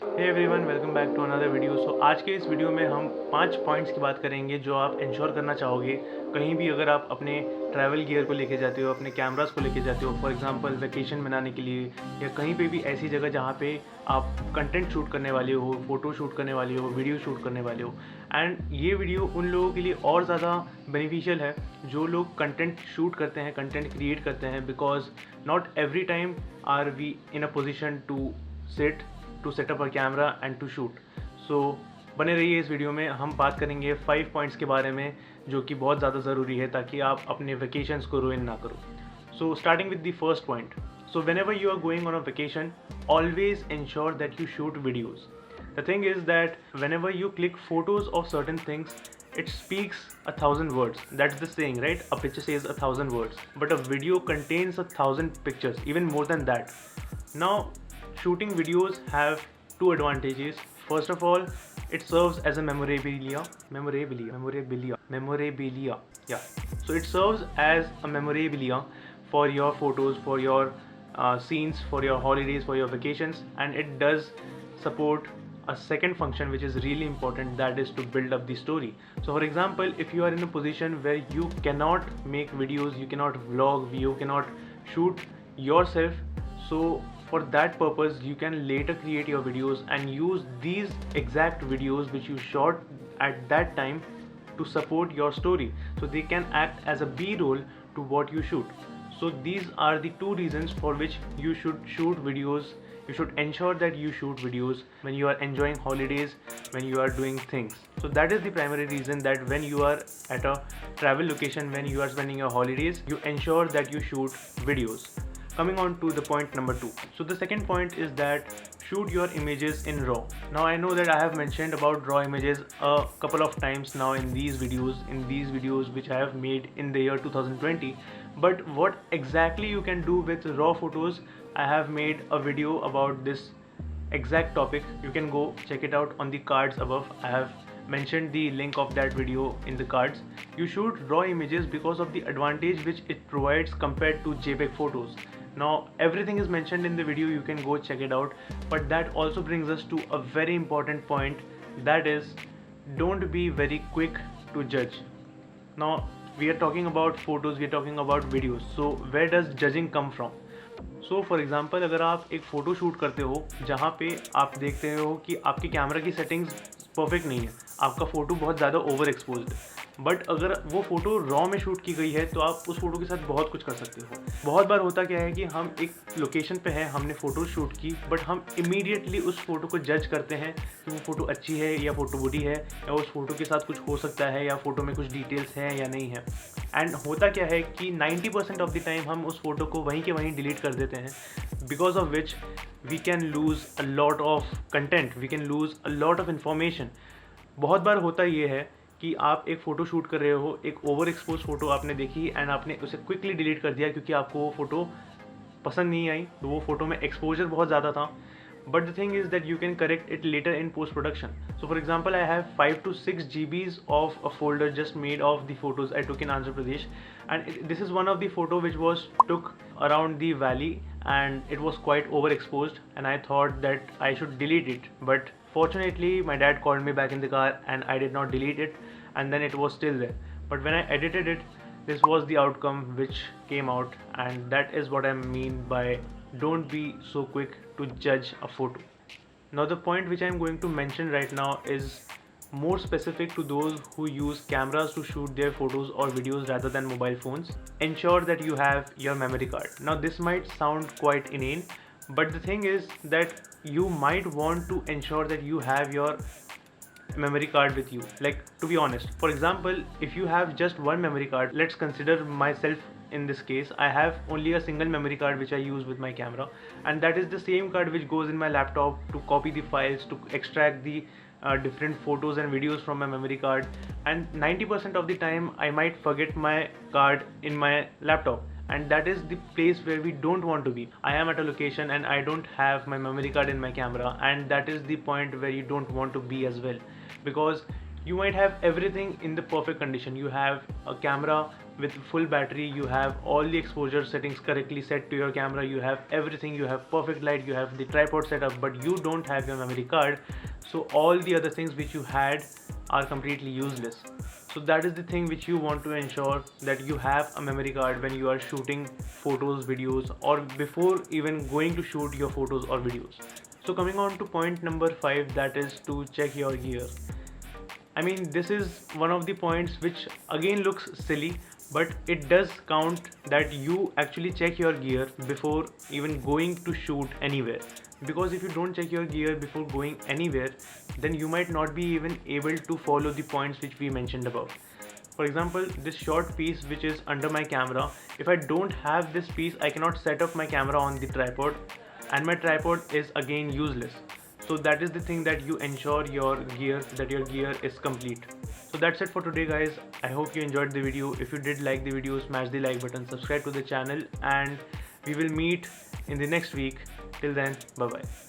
Hey everyone, welcome back to another video. आज के इस वीडियो में हम 5 पॉइंट्स की बात करेंगे जो आप इंश्योर करना चाहोगे कहीं भी अगर आप अपने ट्रैवल गियर को लेके जाते हो, अपने कैमरास को लेके जाते हो, फॉर एग्जांपल वैकेशन बनाने के लिए या कहीं पे भी ऐसी जगह जहाँ पे आप कंटेंट शूट करने वाले हो, फ़ोटो शूट करने वाले हो, वीडियो शूट करने वाले हो। एंड ये वीडियो उन लोगों के लिए और ज़्यादा बेनिफिशियल है जो लोग कंटेंट शूट करते हैं, कंटेंट क्रिएट करते हैं, because not every time are we in a position to sit to set up a camera and to shoot. So बने रहिए इस वीडियो में। हम बात करेंगे 5 पॉइंट्स के बारे में जो कि बहुत ज़्यादा ज़रूरी है ताकि आप अपने वेकेशंस को रुइन ना करो। So starting with the first point, so whenever you are going on a vacation, always ensure that you shoot videos. The thing is that whenever you click photos of certain things, it speaks 1,000 words. That's the saying, right? A picture says 1,000 words, but a video contains 1,000 pictures, even more than that. Now, shooting videos have two advantages. First of all, it serves as a memorabilia. Yeah. So it serves as a memorabilia for your photos, for your scenes, for your holidays, for your vacations, and it does support a second function which is really important, that is to build up the story. So for example, if you are in a position where you cannot make videos, you cannot vlog, you cannot shoot yourself, so for that purpose you can later create your videos and use these exact videos which you shot at that time to support your story, so they can act as a b-roll to what you shoot. So these are the two reasons for which you should shoot videos. You should ensure that you shoot videos when you are enjoying holidays, when you are doing things. So that is the primary reason, that when you are at a travel location, when you are spending your holidays, you ensure that you shoot videos. Coming on to the point number 2. So the second point is that shoot your images in RAW. Now I know that I have mentioned about RAW images a couple of times now in these videos which I have made in the year 2020. But what exactly you can do with RAW photos, I have made a video about this exact topic. You can go check it out on the cards above. I have mentioned the link of that video in the cards. You shoot RAW images because of the advantage which it provides compared to JPEG photos. Now everything is mentioned in the video, you can go check it out. But that also brings us to a very important point, that is, don't be very quick to judge. Now we are talking about photos, we are talking about videos, so where does judging come from? So for example, अगर आप एक photo shoot करते हो जहाँ पे आप देखते हो कि आपके कैमरा की सेटिंग्स परफेक्ट नहीं है, आपका फ़ोटो बहुत ज़्यादा ओवर एक्सपोज्ड है, बट अगर वो फ़ोटो रॉ में शूट की गई है तो आप उस फ़ोटो के साथ बहुत कुछ कर सकते हो। बहुत बार होता क्या है कि हम एक लोकेशन पे हैं, हमने फ़ोटो शूट की, बट हम इमीडिएटली उस फ़ोटो को जज करते हैं कि वो फ़ोटो अच्छी है या फ़ोटो बुरी है, या उस फ़ोटो के साथ कुछ हो सकता है, या फ़ोटो में कुछ डिटेल्स हैं या नहीं है। एंड होता क्या है कि 90% ऑफ द टाइम हम उस फ़ोटो को वहीं के वहीं डिलीट कर देते हैं, because of which we can lose a lot of content, we can lose a lot of information. बहुत बार होता ये है कि आप एक फ़ोटो शूट कर रहे हो, एक ओवर एक्सपोज फ़ोटो आपने देखी एंड आपने उसे क्विकली डिलीट कर दिया क्योंकि आपको वो फ़ोटो पसंद नहीं आई, तो वो फ़ोटो में एक्सपोजर बहुत ज़्यादा था। But the thing is that you can correct it later in post production. So for example, I have 5 to 6 GBs of a folder just made of the photos I took in Andhra Pradesh, and this is one of the photo which was took around the valley and it was quite overexposed, and I thought that I should delete it, but fortunately my dad called me back in the car and I did not delete it, and then it was still there. But when I edited it, this was the outcome which came out, and that is what I mean by don't be so quick to judge a photo. Now the point which I am going to mention right now is more specific to those who use cameras to shoot their photos or videos rather than mobile phones. Ensure that you have your memory card. Now this might sound quite inane, but the thing is that you might want to ensure that you have your memory card with you. Like, to be honest, for example, if you have just one memory card, let's consider myself in this case. I have only a single memory card which I use with my camera, and that is the same card which goes in my laptop to copy the files, to extract the different photos and videos from my memory card. And 90% of the time I might forget my card in my laptop, and that is the place where we don't want to be. I am at a location and I don't have my memory card in my camera, and that is the point where you don't want to be as well, because you might have everything in the perfect condition. You have a camera with full battery, you have all the exposure settings correctly set to your camera, you have everything, you have perfect light, you have the tripod setup, but you don't have your memory card, so all the other things which you had are completely useless. So that is the thing which you want to ensure, that you have a memory card when you are shooting photos, videos, or before even going to shoot your photos or videos. So coming on to point number 5, that is to check your gear. I mean, this is one of the points which again looks silly, but it does count that you actually check your gear before even going to shoot anywhere. Because if you don't check your gear before going anywhere, then you might not be even able to follow the points which we mentioned above. For example, this short piece which is under my camera, if I don't have this piece, I cannot set up my camera on the tripod, and my tripod is again useless. So that is the thing, that you ensure your gear is complete. So that's it for today, guys. I hope you enjoyed the video. If you did like the video, smash the like button, subscribe to the channel, and we will meet in the next week. Till then, bye bye.